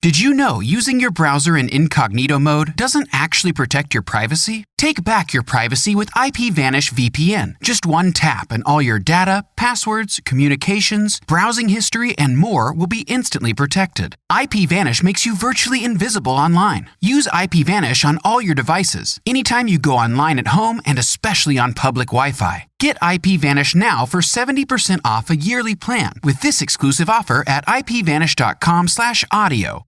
Did you know using your browser in incognito mode doesn't actually protect your privacy? Take back your privacy with IPVanish VPN. Just one tap and all your data, passwords, communications, browsing history, and more will be instantly protected. IPVanish makes you virtually invisible online. Use IPVanish on all your devices, anytime you go online at home and especially on public Wi-Fi. Get IPVanish now for 70% off a yearly plan with this exclusive offer at ipvanish.com/audio.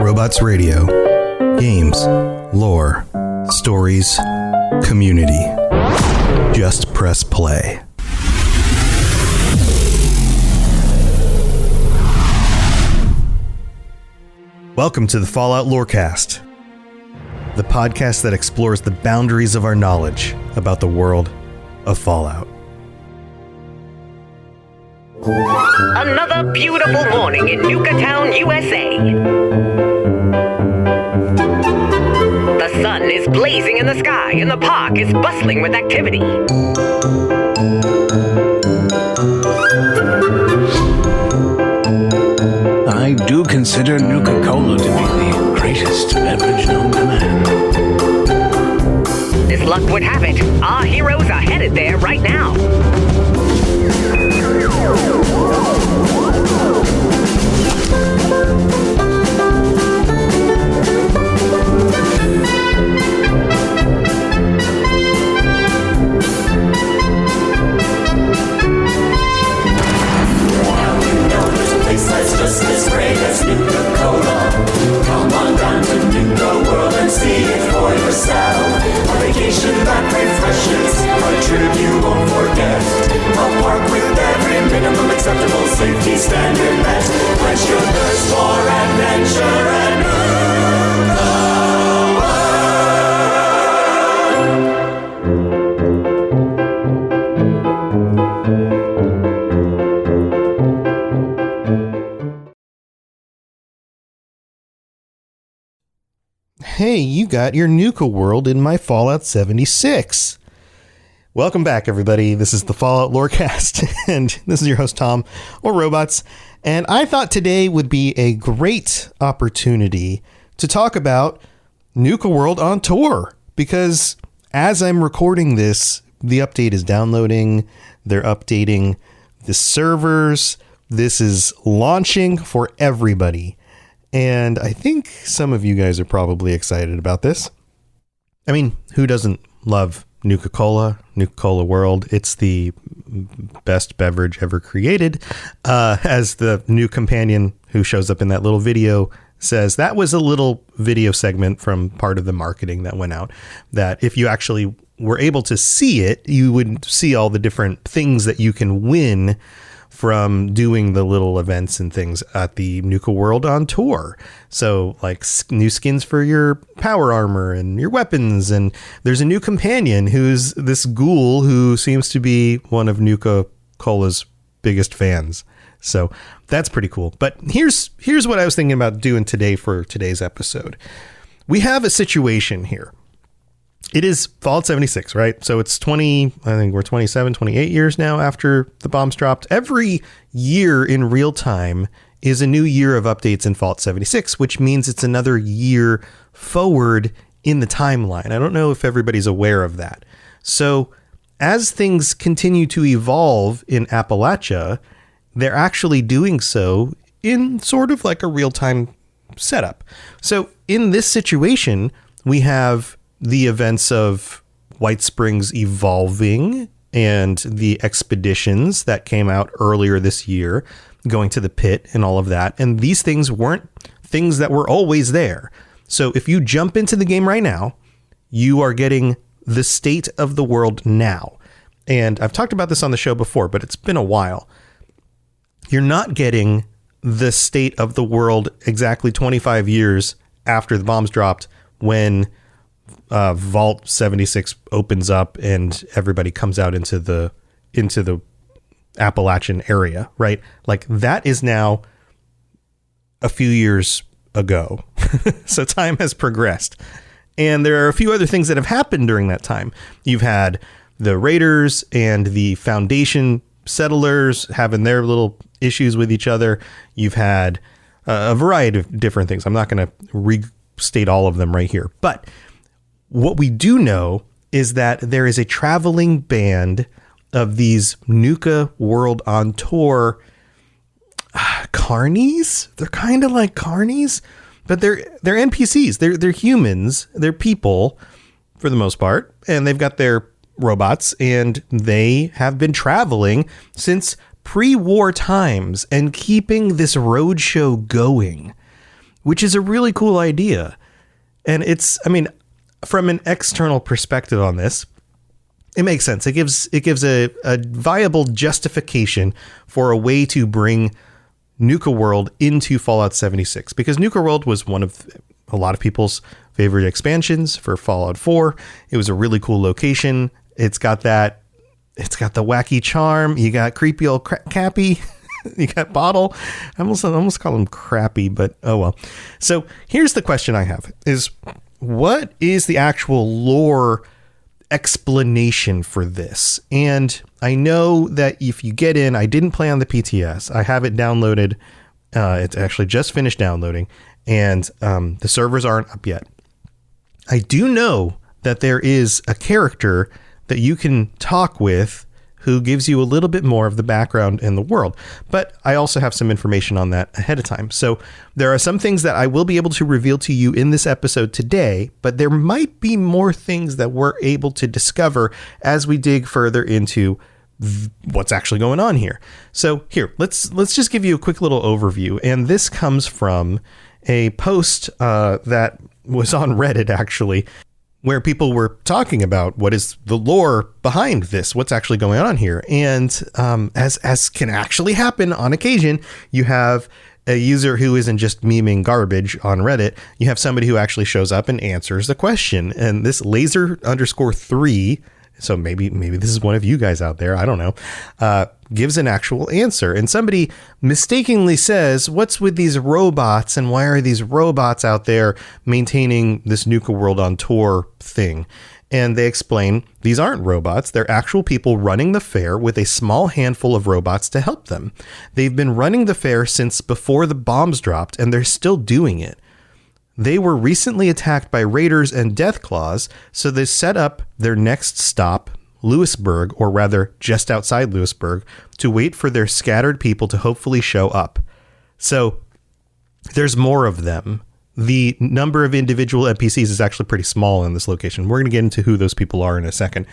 Robots Radio. Games, lore, stories, community. Just press play. Welcome to the Fallout Lorecast, the podcast that explores the boundaries of our knowledge about the world of Fallout. Another beautiful morning in Nuka Town, USA. The sun is blazing in the sky and the park is bustling with activity. I do consider Nuka Cola to be the greatest beverage known to man. As luck would have it, our heroes are headed there right now. That's just as great as Nuka Cola. Come on down to Nuka World and see it for yourself. A vacation that refreshes, a trip you won't forget. A park with every minimum acceptable safety standard met. Quench your thirst for adventure and Nuka Hey, you got your Nuka World in my Fallout 76. Welcome back, everybody. This is the Fallout Lorecast, and this is your host, Tom, or Robots. And I thought today would be a great opportunity to talk about Nuka World On Tour, because as I'm recording this, the update is downloading. They're updating the servers. This is launching for everybody. And I think some of you guys are probably excited about this. I mean, who doesn't love Nuka Cola, Nuka Cola World? It's the best beverage ever created. As the new companion who shows up in that little video says, that was a little video segment from part of the marketing that went out, that if you actually were able to see it, you would see all the different things that you can win from doing the little events and things at the Nuka World On Tour. So like new skins for your power armor and your weapons. And there's a new companion who's this ghoul who seems to be one of Nuka Cola's biggest fans. So that's pretty cool. But here's what I was thinking about doing today for today's episode. We have a situation here. It is Fallout 76, right? So it's 27, 28 years now after the bombs dropped. Every year in real time is a new year of updates in Fallout 76, which means it's another year forward in the timeline. I don't know if everybody's aware of that. So as things continue to evolve in Appalachia, they're actually doing so in sort of like a real-time setup. So in this situation, we have the events of White Springs evolving and the expeditions that came out earlier this year, going to the pit and all of that. And these things weren't things that were always there. So if you jump into the game right now, you are getting the state of the world now. And I've talked about this on the show before, but it's been a while. You're not getting the state of the world exactly 25 years after the bombs dropped when Vault 76 opens up and everybody comes out into the Appalachian area, right? Like that is now a few years ago. So time has progressed. And there are a few other things that have happened during that time. You've had the Raiders and the Foundation settlers having their little issues with each other. You've had a variety of different things. I'm not going to restate all of them right here. But what we do know is that there is a traveling band of these Nuka World on Tour carnies. They're kind of like carnies, but they're NPCs. They're humans. They're people for the most part, and they've got their robots, and they have been traveling since pre-war times and keeping this roadshow going, which is a really cool idea. And from an external perspective on this, it makes sense. It gives a viable justification for a way to bring Nuka World into Fallout 76, because Nuka World was one of a lot of people's favorite expansions for Fallout 4. It was a really cool location. It's got the wacky charm. You got creepy old Cappy. You got Bottle. I almost call him Crappy, but oh well. So here's the question I have is, what is the actual lore explanation for this? And I know that if you get in, I didn't play on the PTS. I have it downloaded. It's actually just finished downloading, and the servers aren't up yet. I do know that there is a character that you can talk with who gives you a little bit more of the background in the world. But I also have some information on that ahead of time. So there are some things that I will be able to reveal to you in this episode today, but there might be more things that we're able to discover as we dig further into what's actually going on here. So here, let's just give you a quick little overview. And this comes from a post that was on Reddit, actually, where people were talking about what is the lore behind this, what's actually going on here. And as can actually happen on occasion, you have a user who isn't just memeing garbage on Reddit. You have somebody who actually shows up and answers the question. And this laser_3, so maybe this is one of you guys out there, I don't know, gives an actual answer. And somebody mistakenly says, what's with these robots, and why are these robots out there maintaining this Nuka World on Tour thing? And they explain, these aren't robots. They're actual people running the fair with a small handful of robots to help them. They've been running the fair since before the bombs dropped, and they're still doing it. They were recently attacked by raiders and deathclaws, so they set up their next stop, Lewisburg, or rather just outside Lewisburg, to wait for their scattered people to hopefully show up. So there's more of them. The number of individual NPCs is actually pretty small in this location. We're going to get into who those people are in a second,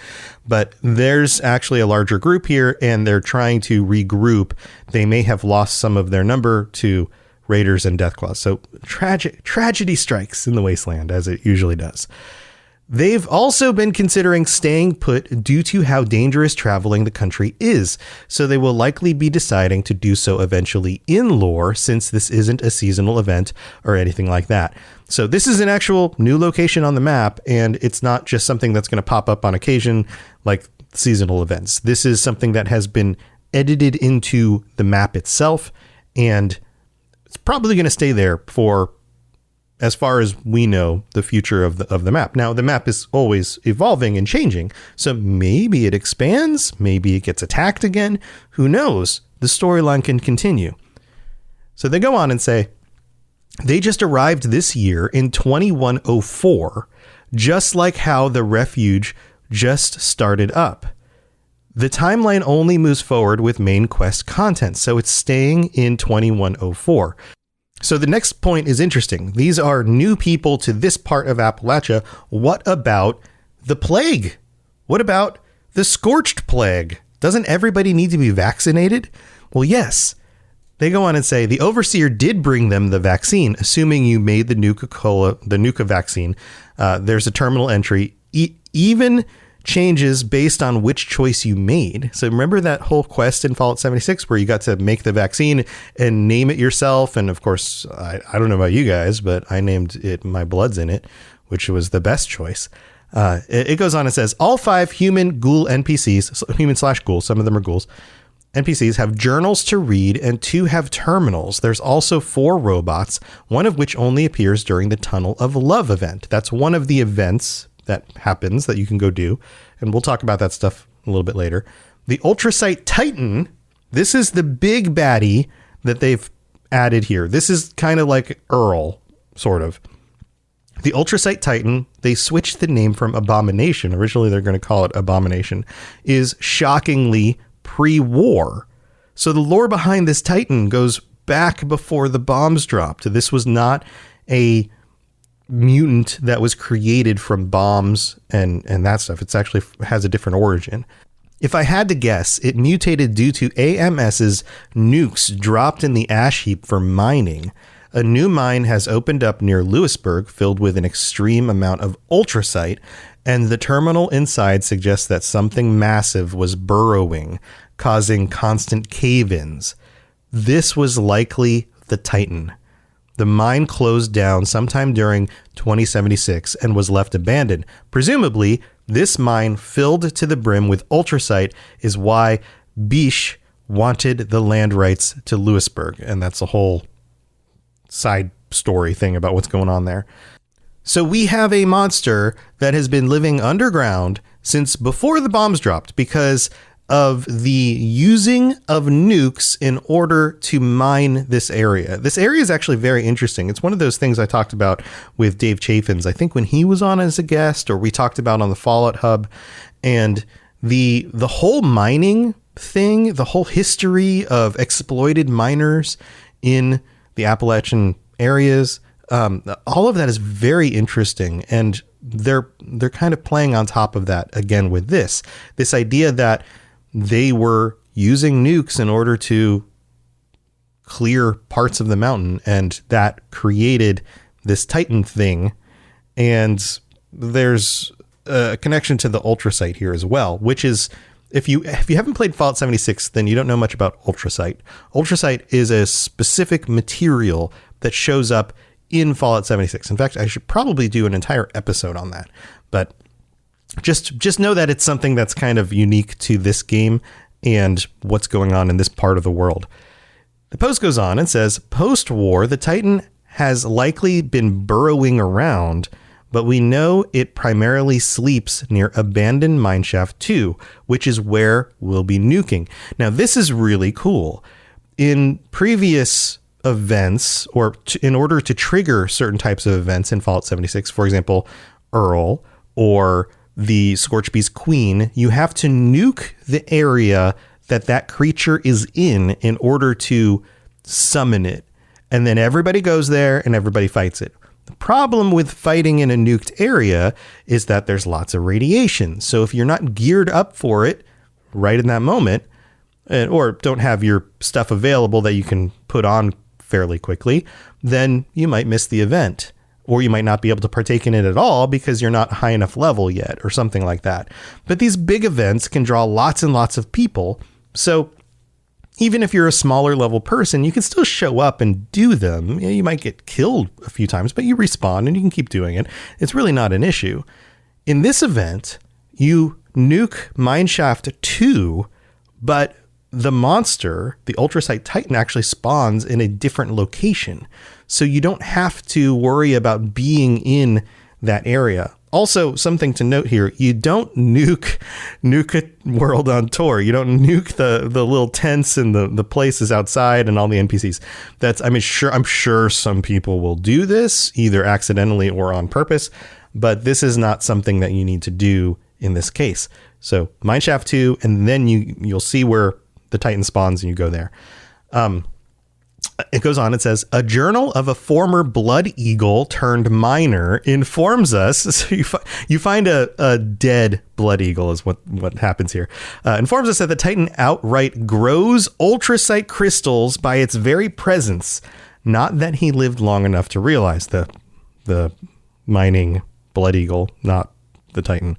but there's actually a larger group here, and they're trying to regroup. They may have lost some of their number to raiders and deathclaws. So tragedy strikes in the wasteland, as it usually does. They've also been considering staying put due to how dangerous traveling the country is, so they will likely be deciding to do so eventually in lore, since this isn't a seasonal event or anything like that. So this is an actual new location on the map, and it's not just something that's going to pop up on occasion like seasonal events. This is something that has been edited into the map itself, and it's probably going to stay there for, as far as we know, the future of the map. Now, the map is always evolving and changing, so maybe it expands, maybe it gets attacked again. Who knows? The storyline can continue. So they go on and say, they just arrived this year in 2104, just like how the refuge just started up. The timeline only moves forward with main quest content, so it's staying in 2104. So the next point is interesting. These are new people to this part of Appalachia. What about the plague? What about the scorched plague? Doesn't everybody need to be vaccinated? Well, yes. They go on and say the overseer did bring them the vaccine, assuming you made the Nuka vaccine. There's a terminal entry. Even changes based on which choice you made. So remember that whole quest in Fallout 76 where you got to make the vaccine and name it yourself. And of course, I don't know about you guys, but I named it My Blood's in It, which was the best choice. It goes on and says all 5 human ghoul NPCs, human/ghoul, some of them are ghouls, NPCs have journals to read, and 2 have terminals. There's also 4 robots, one of which only appears during the Tunnel of Love event. That's one of the events that happens that you can go do, and we'll talk about that stuff a little bit later. The Ultrasight Titan, this is the big baddie that they've added here. This is kind of like Earl, sort of. The Ultrasight Titan, they switched the name from Abomination. Originally, they're going to call it Abomination, is shockingly pre-war. So the lore behind this Titan goes back before the bombs dropped. This was not a mutant that was created from bombs and that stuff. It's actually has a different origin. If I had to guess, it mutated due to AMS's nukes dropped in the ash heap for mining. A new mine has opened up near Lewisburg, filled with an extreme amount of ultrasight, and the terminal inside suggests that something massive was burrowing, causing constant cave-ins. This was likely the Titan. The mine closed down sometime during 2076 and was left abandoned. Presumably, this mine filled to the brim with ultrasight is why Bish wanted the land rights to Lewisburg. And that's a whole side story thing about what's going on there. So we have a monster that has been living underground since before the bombs dropped because of the using of nukes in order to mine this area. This area is actually very interesting. It's one of those things I talked about with Dave Chaffins, I think when he was on as a guest, or we talked about on the Fallout Hub. And the whole mining thing, the whole history of exploited miners in the Appalachian areas, all of that is very interesting. And they're kind of playing on top of that again with this idea that they were using nukes in order to clear parts of the mountain, and that created this Titan thing. And there's a connection to the ultrasight here as well, which is, if you haven't played Fallout 76, then you don't know much about ultrasight. Ultrasight is a specific material that shows up in Fallout 76. In fact, I should probably do an entire episode on that, but just know that it's something that's kind of unique to this game and what's going on in this part of the world. The post goes on and says, post-war, the Titan has likely been burrowing around, but we know it primarily sleeps near abandoned Mineshaft 2, which is where we'll be nuking. Now, this is really cool. In previous events, or in order to trigger certain types of events in Fallout 76, for example, Earl or the Scorchbeast Queen, you have to nuke the area that creature is in order to summon it. And then everybody goes there and everybody fights it. The problem with fighting in a nuked area is that there's lots of radiation. So if you're not geared up for it right in that moment, or don't have your stuff available that you can put on fairly quickly, then you might miss the event. Or you might not be able to partake in it at all because you're not high enough level yet, or something like that. But these big events can draw lots and lots of people. So even if you're a smaller level person, you can still show up and do them. You might get killed a few times, but you respawn and you can keep doing it. It's really not an issue. In this event, you nuke Mineshaft 2, but the monster, the Ultrasight Titan, actually spawns in a different location. So you don't have to worry about being in that area. Also, something to note here, you don't nuke Nuka World on Tour. You don't nuke the little tents and the places outside and all the NPCs. I'm sure some people will do this either accidentally or on purpose, but this is not something that you need to do in this case. So Mineshaft 2, and then you'll see where the Titan spawns and you go there. It goes on, it says, a journal of a former Blood Eagle turned miner informs us. So you find a dead Blood Eagle is what happens here. Informs us that the Titan outright grows ultrasight crystals by its very presence. Not that he lived long enough to realize the mining Blood Eagle, not the Titan.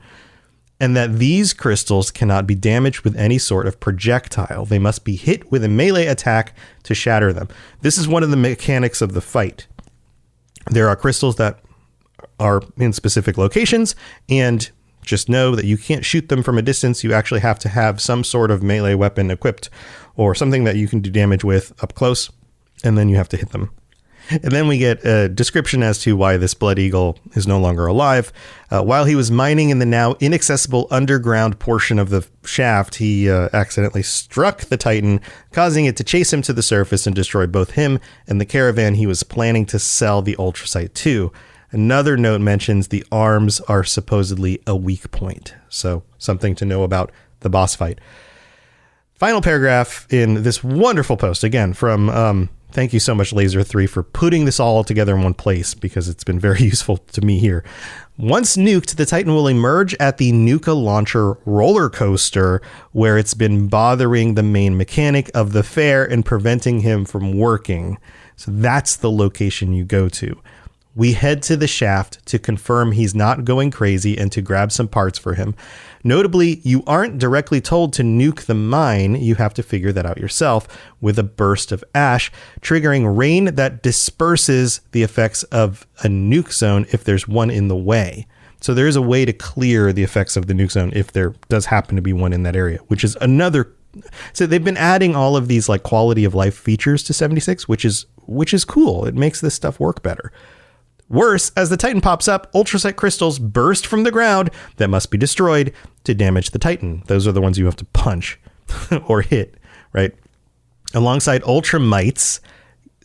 And that these crystals cannot be damaged with any sort of projectile. They must be hit with a melee attack to shatter them. This is one of the mechanics of the fight. There are crystals that are in specific locations, and just know that you can't shoot them from a distance. You actually have to have some sort of melee weapon equipped, or something that you can do damage with up close, and then you have to hit them. And then we get a description as to why this Blood Eagle is no longer alive. While he was mining in the now inaccessible underground portion of the shaft, he accidentally struck the Titan, causing it to chase him to the surface and destroy both him and the caravan he was planning to sell the ultrasite to. Another note mentions the arms are supposedly a weak point. So something to know about the boss fight. Final paragraph in this wonderful post, again, from... thank you so much, Laser3, for putting this all together in one place, because it's been very useful to me here. Once nuked, the Titan will emerge at the Nuka Launcher roller coaster, where it's been bothering the main mechanic of the fair and preventing him from working. So that's the location you go to. We head to the shaft to confirm he's not going crazy and to grab some parts for him. Notably, you aren't directly told to nuke the mine. You have to figure that out yourself with a burst of ash, triggering rain that disperses the effects of a nuke zone if there's one in the way. So there is a way to clear the effects of the nuke zone if there does happen to be one in that area, which is another. So they've been adding all of these like quality of life features to 76, which is cool. It makes this stuff work better. Worse, as the Titan pops up, ultrasite crystals burst from the ground that must be destroyed to damage the Titan. Those are the ones you have to punch or hit, right? Alongside ultramites,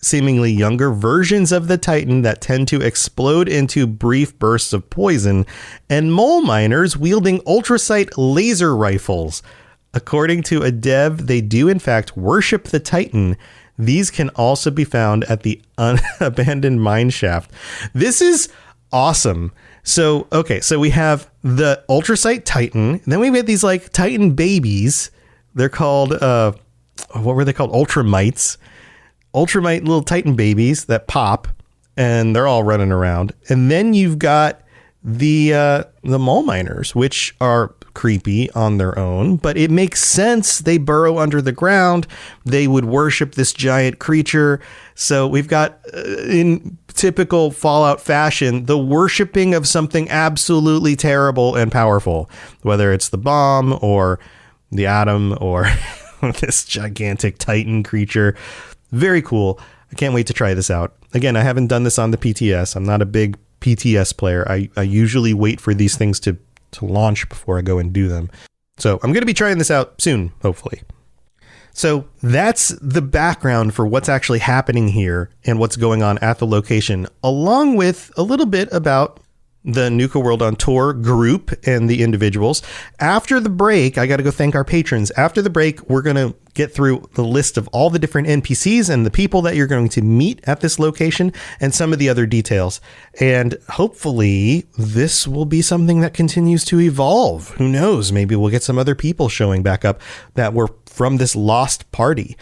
seemingly younger versions of the Titan that tend to explode into brief bursts of poison, and mole miners wielding ultrasite laser rifles. According to a dev, they do in fact worship the Titan. These can also be found at the abandoned mine shaft. This is awesome. So, okay, so we have the ultrasite Titan. Then we have these like Titan babies. They're called, what were they called? Ultramites. Ultramite little Titan babies that pop, and they're all running around. And then you've got the mole miners, which are creepy on their own, but it makes sense. They burrow under the ground. They would worship this giant creature. So we've got, in typical Fallout fashion, the worshiping of something absolutely terrible and powerful, whether it's the bomb or the atom or this gigantic Titan creature. Very cool. I can't wait to try this out. Again, I haven't done this on the PTS. I'm not a big PTS player. I usually wait for these things to launch before I go and do them. So I'm going to be trying this out soon, hopefully. So that's the background for what's actually happening here and what's going on at the location, along with a little bit about the Nuka World On Tour group and the individuals. After the break, I got to go thank our patrons. After the break, we're going to get through the list of all the different NPCs and the people that you're going to meet at this location and some of the other details. And hopefully this will be something that continues to evolve. Who knows? Maybe we'll get some other people showing back up that were from this lost party.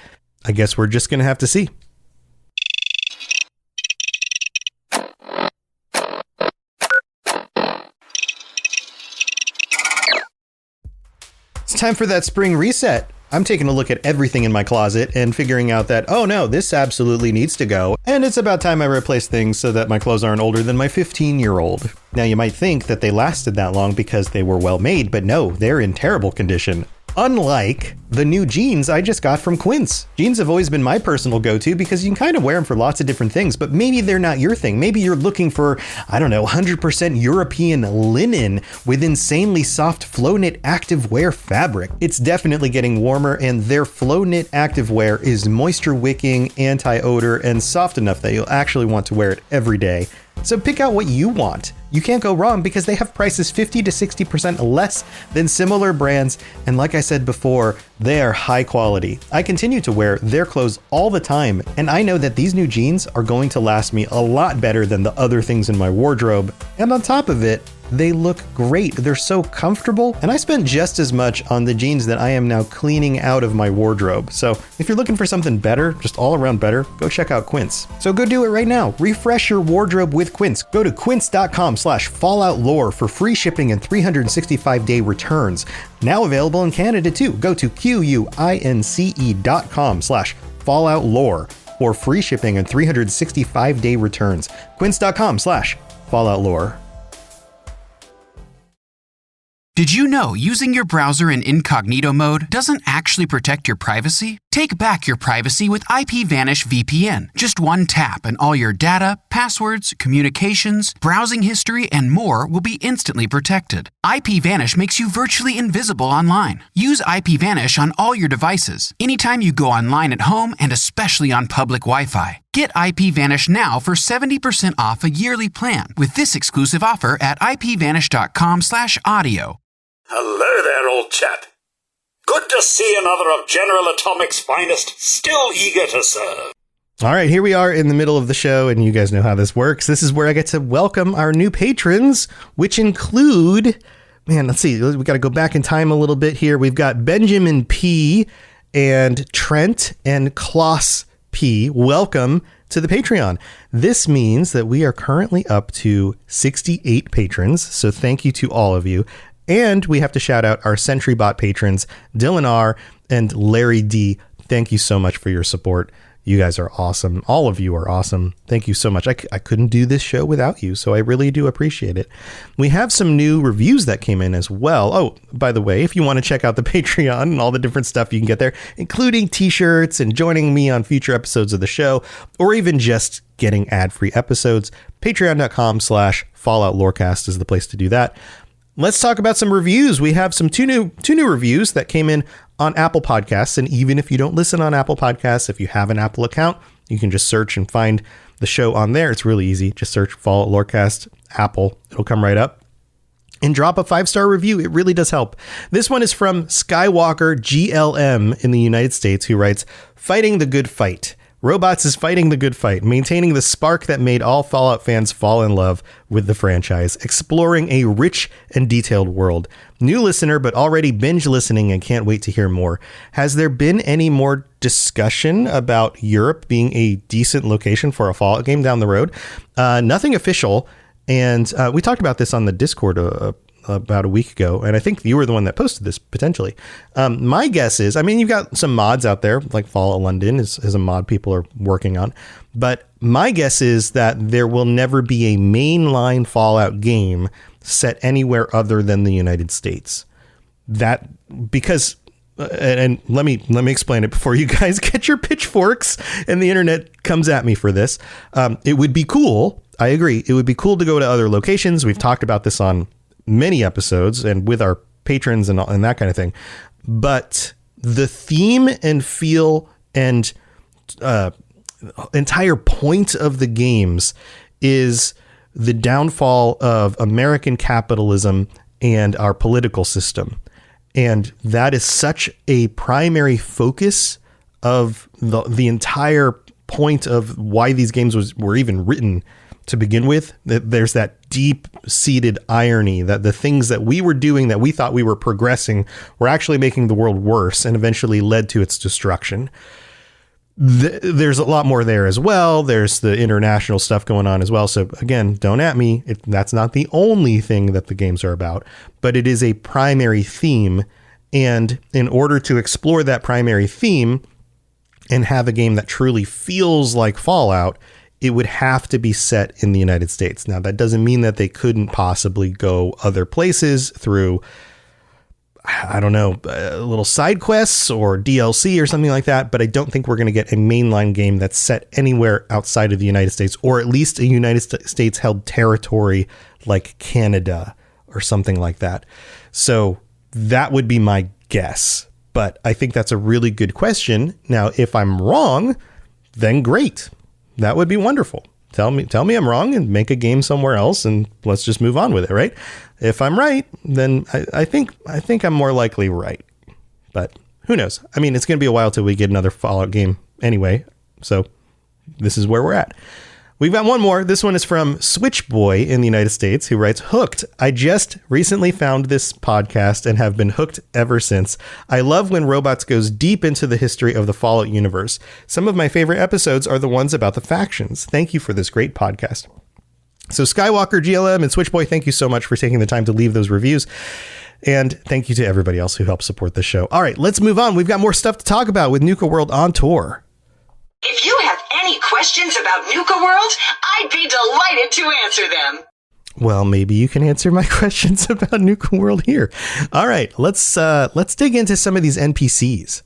I guess we're just going to have to see. It's time for that spring reset. I'm taking a look at everything in my closet and figuring out that, oh no, this absolutely needs to go. And it's about time I replace things so that my clothes aren't older than my 15-year-old. Now you might think that they lasted that long because they were well made, but no, they're in terrible condition. Unlike the new jeans I just got from Quince. Jeans have always been my personal go-to because you can kind of wear them for lots of different things, but maybe they're not your thing. Maybe you're looking for, 100% European linen with insanely soft flow knit activewear fabric. It's definitely getting warmer, and their flow knit activewear is moisture wicking, anti-odor, and soft enough that you'll actually want to wear it every day. So pick out what you want. You can't go wrong because they have prices 50 to 60% less than similar brands. And like I said before, they are high quality. I continue to wear their clothes all the time, and I know that these new jeans are going to last me a lot better than the other things in my wardrobe. And on top of it, they look great. They're so comfortable, and I spent just as much on the jeans that I am now cleaning out of my wardrobe. So if you're looking for something better, just all around better, go check out Quince. So go do it right now. Refresh your wardrobe with Quince. Go to quince.com/falloutlore for free shipping and 365-day returns. Now available in Canada too. Go to quince.com/falloutlore for free shipping and 365-day returns. Quince.com/falloutlore. Did you know using your browser in incognito mode doesn't actually protect your privacy? Take back your privacy with IPVanish VPN. Just one tap and all your data, passwords, communications, browsing history, and more will be instantly protected. IPVanish makes you virtually invisible online. Use IPVanish on all your devices, anytime you go online at home and especially on public Wi-Fi. Get IPVanish now for 70% off a yearly plan with this exclusive offer at ipvanish.com/audio. Hello there, old chap. Good to see another of General Atomic's finest, still eager to serve. All right, here we are in the middle of the show, and you guys know how this works. This is where I get to welcome our new patrons, which include, let's see, we got to go back in time a little bit here. We've got Benjamin P. and Trent and Klaus P. Welcome to the Patreon. This means that we are currently up to 68 patrons, so thank you to all of you. And we have to shout out our SentryBot patrons, Dylan R. and Larry D. Thank you so much for your support. You guys are awesome. All of you are awesome. Thank you so much. I couldn't do this show without you, so I really do appreciate it. We have some new reviews that came in as well. Oh, by the way, if you want to check out the Patreon and all the different stuff you can get there, including t-shirts and joining me on future episodes of the show, or even just getting ad-free episodes, patreon.com/Fallout Lorecast is the place to do that. Let's talk about some reviews. We have two new reviews that came in on Apple Podcasts. And even if you don't listen on Apple Podcasts, if you have an Apple account, you can just search and find the show on there. It's really easy. Just search Fallout Lorecast Apple. It'll come right up. And drop a 5-star review. It really does help. This one is from Skywalker GLM in the United States, who writes, "Fighting the good fight. Robots is fighting the good fight, maintaining the spark that made all Fallout fans fall in love with the franchise, exploring a rich and detailed world. New listener, but already binge listening and can't wait to hear more. Has there been any more discussion about Europe being a decent location for a Fallout game down the road?" Nothing official. And we talked about this on the Discord about a week ago, and I think you were the one that posted this potentially. My guess is, you've got some mods out there, like Fallout London is a mod people are working on, but my guess is that there will never be a mainline Fallout game set anywhere other than the United States. That because, and let me explain it before you guys get your pitchforks and the internet comes at me for this. It would be cool. I agree. It would be cool to go to other locations. We've talked about this on many episodes and with our patrons and that kind of thing. But the theme and feel and entire point of the games is the downfall of American capitalism and our political system. And that is such a primary focus of the entire point of why these games were even written to begin with. There's that deep-seated irony that the things that we were doing that we thought we were progressing were actually making the world worse and eventually led to its destruction. There's a lot more there as well. There's the international stuff going on as well. So again, don't at me. That's not the only thing that the games are about, but it is a primary theme. And in order to explore that primary theme and have a game that truly feels like Fallout, it would have to be set in the United States. Now, that doesn't mean that they couldn't possibly go other places through, I don't know, little side quests or DLC or something like that. But I don't think we're going to get a mainline game that's set anywhere outside of the United States, or at least a United States held territory like Canada or something like that. So that would be my guess. But I think that's a really good question. Now, if I'm wrong, then great. That would be wonderful. Tell me I'm wrong and make a game somewhere else and let's just move on with it, right? If I'm right, then I think I'm more likely right. But who knows? It's going to be a while till we get another Fallout game anyway. So this is where we're at. We've got one more. This one is from Switchboy in the United States, who writes, "Hooked. I just recently found this podcast and have been hooked ever since. I love when Robots goes deep into the history of the Fallout universe. Some of my favorite episodes are the ones about the factions. Thank you for this great podcast." So Skywalker, GLM, and Switchboy, thank you so much for taking the time to leave those reviews. And thank you to everybody else who helped support the show. All right, let's move on. We've got more stuff to talk about with Nuka World On Tour. If you have any questions about Nuka World, I'd be delighted to answer them. Well, maybe you can answer my questions about Nuka World here. All right, let's dig into some of these NPCs.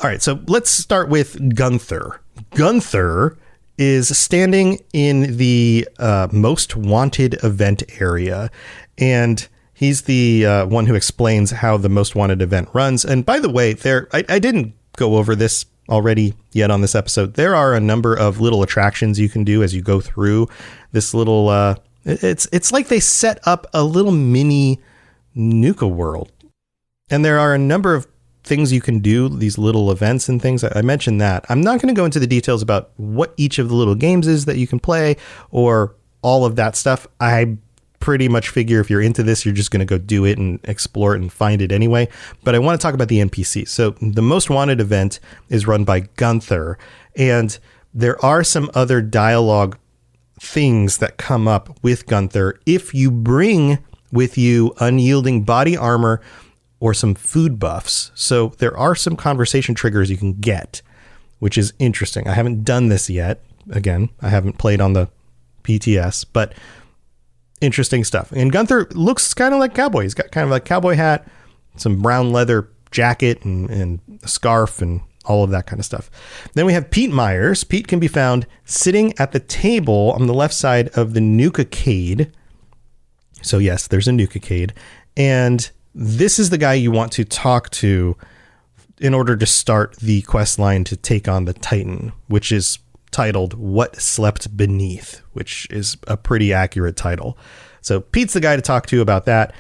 All right, so let's start with Gunther. Gunther is standing in the most wanted event area, and he's the one who explains how the most wanted event runs. And by the way, I didn't go over this already yet on this episode. There are a number of little attractions you can do as you go through this little it's like they set up a little mini Nuka World, and there are a number of things you can do, these little events and things. I mentioned that. I'm not going to go into the details about what each of the little games is that you can play or all of that stuff. I pretty much figure if you're into this, you're just going to go do it and explore it and find it anyway. But I want to talk about the NPC. So the most wanted event is run by Gunther, and there are some other dialogue things that come up with Gunther if you bring with you unyielding body armor or some food buffs. So there are some conversation triggers you can get, which is interesting. I haven't done this yet. Again, I haven't played on the PTS, but interesting stuff. And Gunther looks kind of like cowboy. He's got kind of like cowboy hat, some brown leather jacket and a scarf and all of that kind of stuff. Then we have Pete Myers. Pete can be found sitting at the table on the left side of the Nuka-cade. So yes, there's a Nuka-cade. And this is the guy you want to talk to in order to start the quest line to take on the Titan, which is titled What Slept Beneath, which is a pretty accurate title. So Pete's the guy to talk to about that.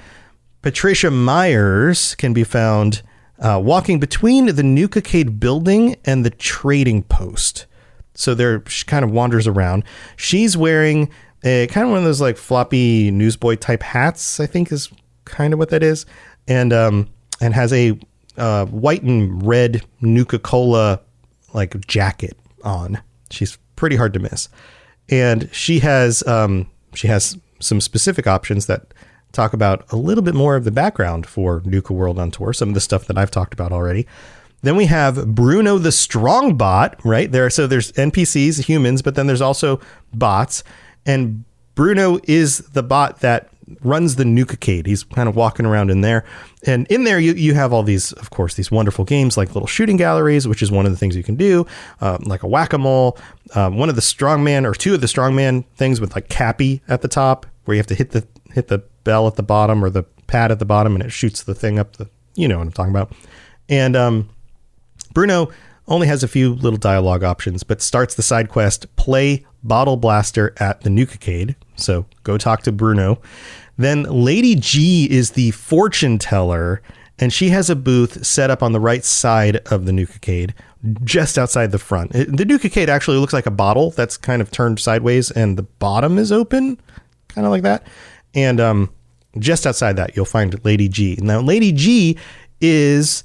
Patricia Myers can be found walking between the Nuka-cade building and the trading post. So she kind of wanders around. She's wearing a kind of one of those like floppy newsboy type hats, I think is kind of what that is. And has a white and red Nuka-Cola like jacket on. She's pretty hard to miss. And she has some specific options that talk about a little bit more of the background for Nuka World on Tour, some of the stuff that I've talked about already. Then we have Bruno the Strong Bot, right there. So there's NPCs, humans, but then there's also bots. And Bruno is the bot that runs the Nuka-cade. He's kind of walking around in there. And in there, you have all these, of course, these wonderful games like little shooting galleries, which is one of the things you can do, like a whack-a-mole, one of the strongman or two of the strongman things with like Cappy at the top, where you have to hit the bell at the bottom or the pad at the bottom and it shoots the thing up you know what I'm talking about. And Bruno only has a few little dialogue options, but starts the side quest, play Bottle Blaster at the Nuka-cade. So go talk to Bruno. Then Lady G is the fortune teller, and she has a booth set up on the right side of the Nuka-cade, just outside the front. The Nuka-cade actually looks like a bottle that's kind of turned sideways, and the bottom is open, kind of like that. And just outside that, you'll find Lady G. Now, Lady G is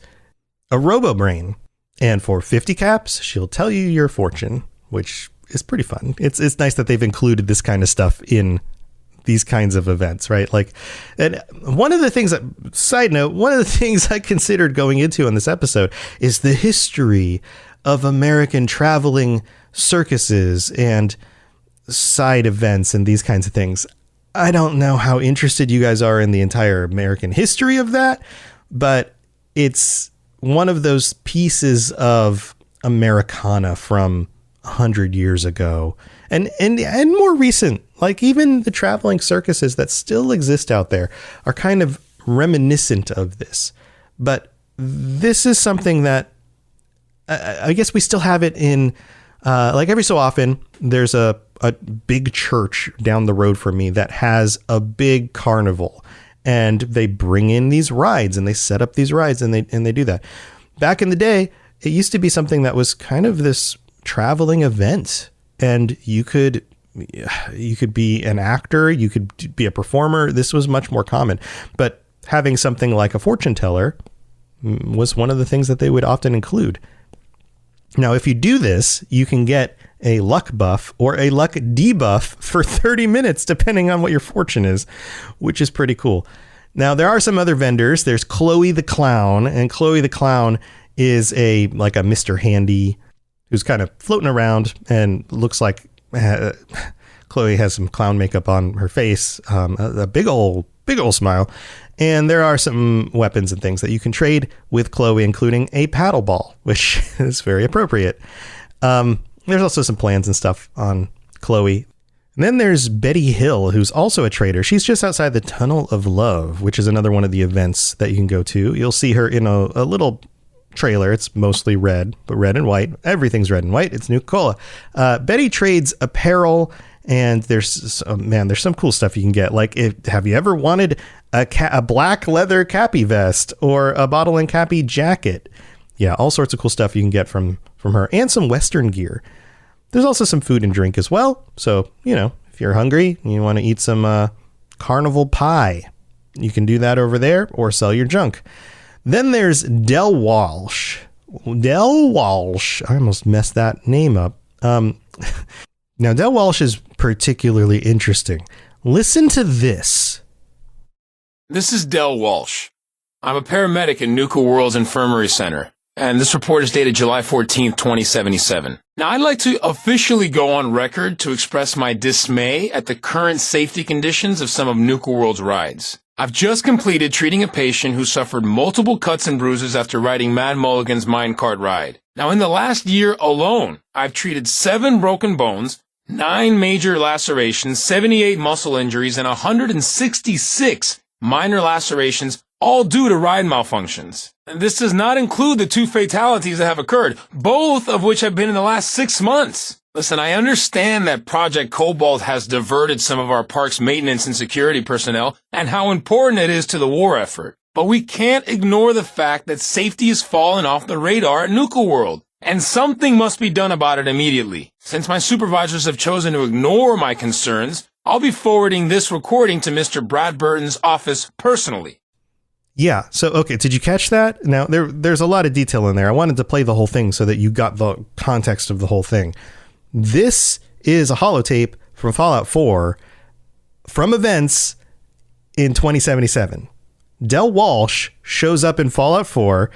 a robo-brain, and for 50 caps, she'll tell you your fortune, which is pretty fun. It's nice that they've included this kind of stuff in these kinds of events, right? Like, and one of the things I considered going into on this episode is the history of American traveling circuses and side events and these kinds of things. I don't know how interested you guys are in the entire American history of that, but it's one of those pieces of Americana from 100 years ago and more recent. Like even the traveling circuses that still exist out there are kind of reminiscent of this. But this is something that I guess we still have it in, like every so often there's a big church down the road from me that has a big carnival, and they bring in these rides and they set up these rides and they do that. Back in the day, it used to be something that was kind of this traveling event, and you could be an actor, you could be a performer. This was much more common, but having something like a fortune teller was one of the things that they would often include. Now, if you do this, you can get a luck buff or a luck debuff for 30 minutes, depending on what your fortune is, which is pretty cool. Now, there are some other vendors. There's Chloe the Clown, and Chloe the Clown is like a Mr. Handy who's kind of floating around and looks like Chloe Chloe has some clown makeup on her face, a big old smile. And there are some weapons and things that you can trade with Chloe, including a paddle ball, which is very appropriate. There's also some plans and stuff on Chloe. And then there's Betty Hill, who's also a trader. She's just outside the Tunnel of Love, which is another one of the events that you can go to. You'll see her in a little trailer. It's mostly red, but red and white. Everything's red and white. It's Nuka-Cola. Betty trades apparel, and there's some cool stuff you can get. Like, have you ever wanted a black leather Cappy vest or a bottle and Cappy jacket? Yeah, all sorts of cool stuff you can get from her, and some Western gear. There's also some food and drink as well. So, if you're hungry and you want to eat some carnival pie, you can do that over there or sell your junk. Then there's Del Walsh. Del Walsh. I almost messed that name up. Now, Del Walsh is particularly interesting. Listen to this. This is Del Walsh. I'm a paramedic at Nuka World's Infirmary Center, and this report is dated July 14th, 2077. Now, I'd like to officially go on record to express my dismay at the current safety conditions of some of Nuka World's rides. I've just completed treating a patient who suffered multiple cuts and bruises after riding Mad Mulligan's minecart ride. Now, in the last year alone, I've treated 7 broken bones, 9 major lacerations, 78 muscle injuries, and 166 minor lacerations, all due to ride malfunctions. And this does not include the 2 fatalities that have occurred, both of which have been in the last 6 months. Listen, I understand that Project Cobalt has diverted some of our park's maintenance and security personnel and how important it is to the war effort. But we can't ignore the fact that safety has fallen off the radar at Nuka World, and something must be done about it immediately. Since my supervisors have chosen to ignore my concerns, I'll be forwarding this recording to Mr. Brad Burton's office personally. Yeah. So, okay. Did you catch that? Now, there's a lot of detail in there. I wanted to play the whole thing so that you got the context of the whole thing. This is a holotape from Fallout 4 from events in 2077. Del Walsh shows up in Fallout 4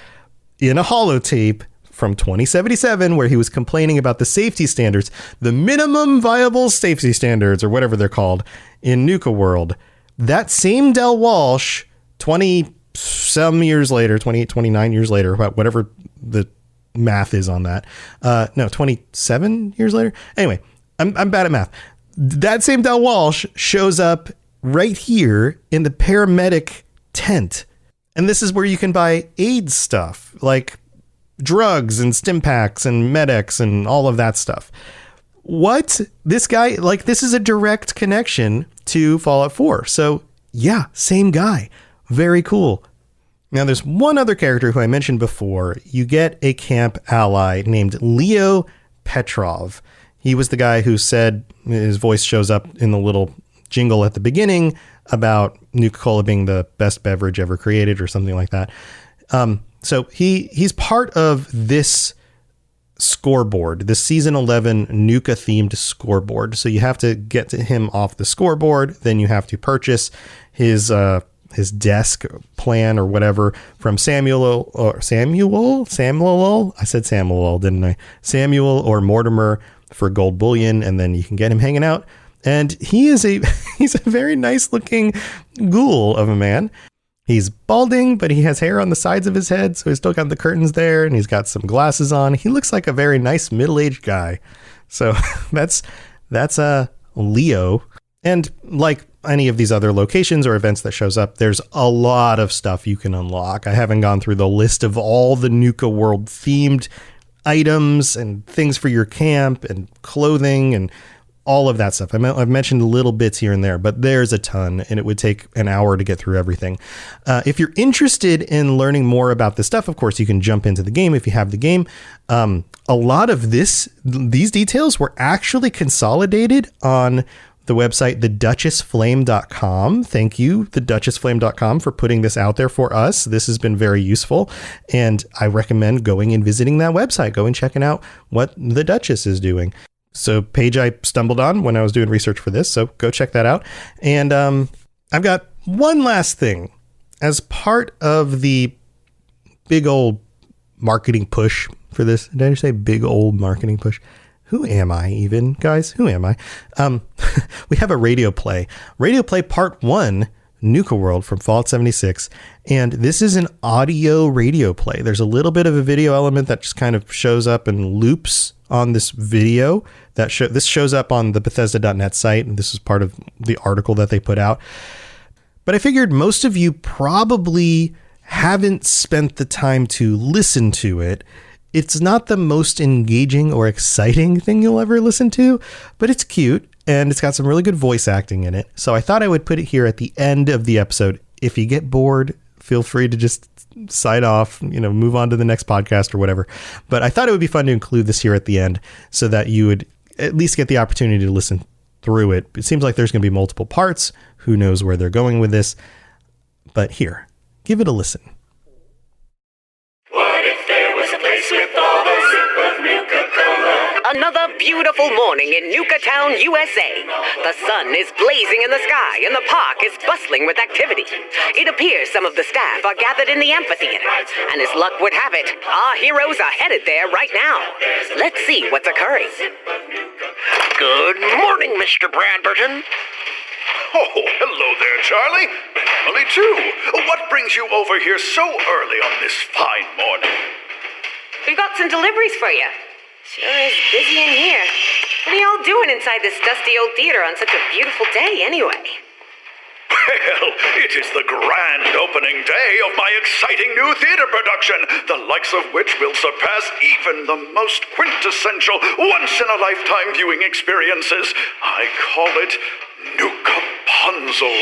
in a holotape from 2077 where he was complaining about the safety standards, the minimum viable safety standards, or whatever they're called, in Nuka World. That same Del Walsh, 20-some years later, 28, 29 years later, whatever the math is on that. 27 years later. Anyway, I'm bad at math. That same Del Walsh shows up right here in the paramedic tent. And this is where you can buy aid stuff like drugs and stim packs and medics and all of that stuff. What? This guy, this is a direct connection to Fallout 4. So yeah, same guy. Very cool. Now, there's one other character who I mentioned before. You get a camp ally named Leo Petrov. He was the guy who said, his voice shows up in the little jingle at the beginning about Nuka-Cola being the best beverage ever created or something like that. So he's part of this scoreboard, the season 11 Nuka themed scoreboard. So you have to get to him off the scoreboard. Then you have to purchase his desk plan or whatever from Samuel. I said Samuel, didn't I? Samuel or Mortimer for gold bullion. And then you can get him hanging out. And he's a very nice looking ghoul of a man. He's balding, but he has hair on the sides of his head. So he's still got the curtains there and he's got some glasses on. He looks like a very nice middle-aged guy. So that's Leo. And like any of these other locations or events that shows up, there's a lot of stuff you can unlock. I haven't gone through the list of all the Nuka World themed items and things for your camp and clothing and all of that stuff. I've mentioned little bits here and there, but there's a ton, and it would take an hour to get through everything. If you're interested in learning more about this stuff, of course, you can jump into the game if you have the game. A lot of these details were actually consolidated on the website, theduchessflame.com. Thank you, theduchessflame.com, for putting this out there for us. This has been very useful, and I recommend going and visiting that website, going and checking out what the Duchess is doing. So page I stumbled on when I was doing research for this, so go check that out. And I've got one last thing. As part of the big old marketing push for this, did I just say big old marketing push? Who am I even, guys? Who am I? We have a radio play. Radio play part 1, Nuka World from Fallout 76. And this is an audio radio play. There's a little bit of a video element that just kind of shows up and loops on this video. This shows up on the Bethesda.net site, and this is part of the article that they put out. But I figured most of you probably haven't spent the time to listen to it. It's not the most engaging or exciting thing you'll ever listen to, but it's cute and it's got some really good voice acting in it. So I thought I would put it here at the end of the episode. If you get bored, feel free to just side off, move on to the next podcast or whatever. But I thought it would be fun to include this here at the end so that you would at least get the opportunity to listen through it. It seems like there's going to be multiple parts. Who knows where they're going with this? But here, give it a listen. What if there was a place with all the soup of Nuka-Cola? Another beautiful morning in Nuka Town, USA. The sun is blazing in the sky and the park is bustling with activity. It appears some of the staff are gathered in the amphitheater, and as luck would have it, our heroes are headed there right now. Let's see what's occurring. Good morning, Mr. Bradberton. Oh, hello there, Charlie. Emily, too. What brings you over here so early on this fine morning? We've got some deliveries for you. Sure is busy in here. What are y'all doing inside this dusty old theater on such a beautiful day, anyway? Well, it is the grand opening day of my exciting new theater production, the likes of which will surpass even the most quintessential, once-in-a-lifetime viewing experiences. I call it Nuka Punzel.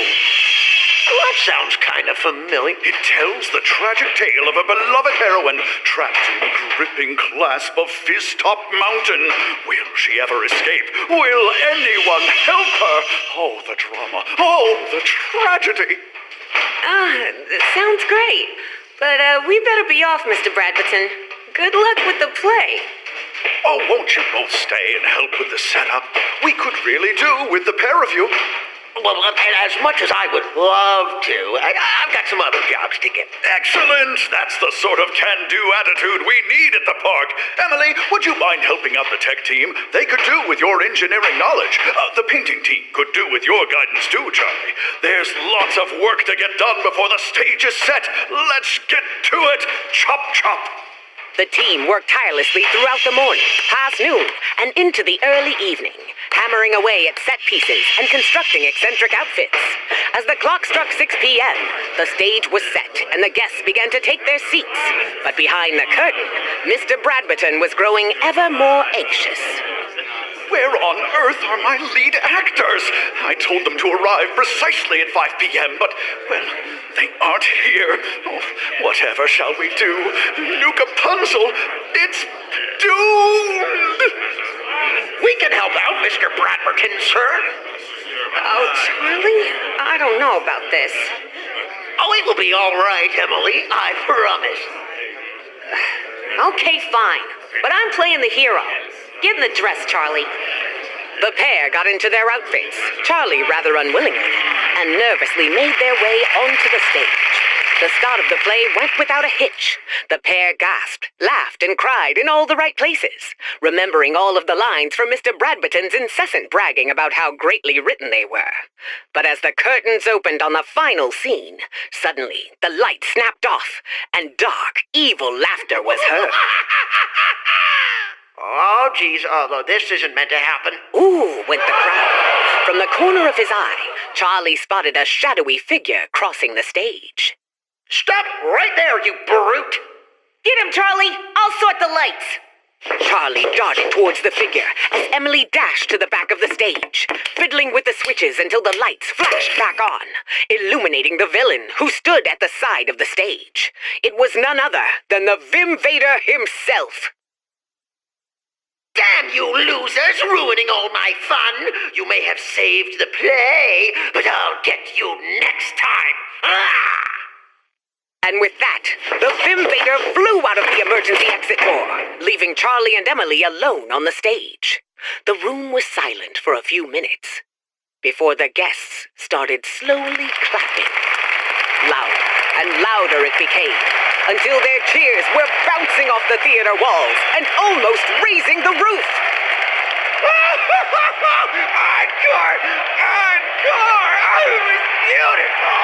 Well, that sounds kind of familiar. It tells the tragic tale of a beloved heroine trapped in the gripping clasp of Fizztop Mountain. Will she ever escape? Will anyone help her? Oh, the drama. Oh, the tragedy. Sounds great. But we better be off, Mr. Bradberton. Good luck with the play. Oh, won't you both stay and help with the setup? We could really do with the pair of you. Well, as much as I would love to, I've got some other jobs to get. Excellent! That's the sort of can-do attitude we need at the park. Emily, would you mind helping out the tech team? They could do with your engineering knowledge. The painting team could do with your guidance too, Charlie. There's lots of work to get done before the stage is set. Let's get to it! Chop, chop! The team worked tirelessly throughout the morning, past noon, and into the early evening, hammering away at set pieces and constructing eccentric outfits. As the clock struck 6 p.m., the stage was set and the guests began to take their seats. But behind the curtain, Mr. Bradberton was growing ever more anxious. Where on earth are my lead actors? I told them to arrive precisely at 5 p.m., but, well, they aren't here. Oh, whatever shall we do? Nuka Punzel, it's doomed! We can help out, Mr. Bradberton, sir. Oh, Charlie? I don't know about this. Oh, it will be all right, Emily. I promise. Okay, fine. But I'm playing the hero. Get in the dress, Charlie. The pair got into their outfits, Charlie rather unwillingly, and nervously made their way onto the stage. The start of the play went without a hitch. The pair gasped, laughed, and cried in all the right places, remembering all of the lines from Mr. Bradberton's incessant bragging about how greatly written they were. But as the curtains opened on the final scene, suddenly the light snapped off, and dark, evil laughter was heard. Oh, geez, this isn't meant to happen. Ooh, went the crowd. From the corner of his eye, Charlie spotted a shadowy figure crossing the stage. Stop right there, you brute! Get him, Charlie! I'll sort the lights! Charlie darted towards the figure as Emily dashed to the back of the stage, fiddling with the switches until the lights flashed back on, illuminating the villain who stood at the side of the stage. It was none other than the Vimvader himself. Damn you losers, ruining all my fun! You may have saved the play, but I'll get you next time! Ah! And with that, the Vimvader flew out of the emergency exit door, leaving Charlie and Emily alone on the stage. The room was silent for a few minutes, before the guests started slowly clapping. Louder and louder it became, until their cheers were bouncing off the theater walls and almost raising the roof. Encore! Encore! Oh, it was beautiful!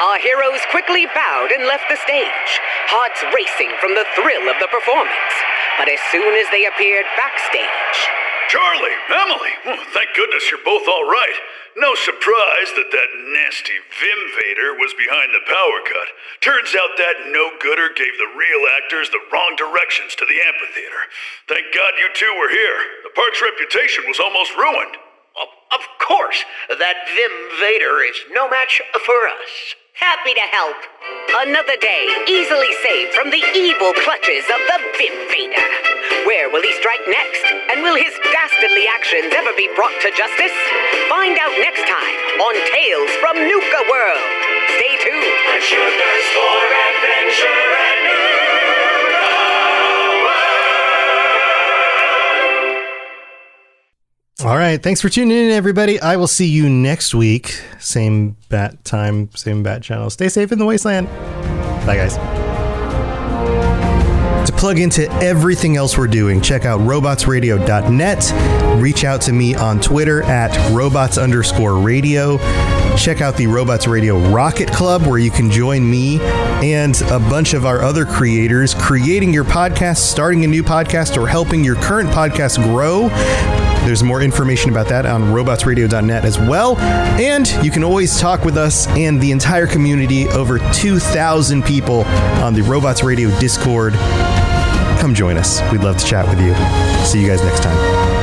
Our heroes quickly bowed and left the stage, hearts racing from the thrill of the performance. But as soon as they appeared backstage... Charlie, Emily, thank goodness you're both all right. No surprise that nasty Vim-vader was behind the power cut. Turns out that no-gooder gave the real actors the wrong directions to the amphitheater. Thank God you two were here. The park's reputation was almost ruined. Of course, that Vim-vader is no match for us. Happy to help. Another day easily saved from the evil clutches of the Vim-vader. Where will he strike next? And will his dastardly actions ever be brought to justice? Find out next time on Tales from Nuka World. Stay tuned. And shooters for adventure and Nuka World. All right. Thanks for tuning in, everybody. I will see you next week. Same bat time, same bat channel. Stay safe in the wasteland. Bye, guys. To plug into everything else we're doing, check out robotsradio.net. Reach out to me on Twitter at robots_radio. Check out the Robots Radio Rocket Club, where you can join me and a bunch of our other creators creating your podcast, starting a new podcast, or helping your current podcast grow. There's more information about that on robotsradio.net as well. And you can always talk with us and the entire community, over 2,000 people on the Robots Radio Discord. Come join us. We'd love to chat with you. See you guys next time.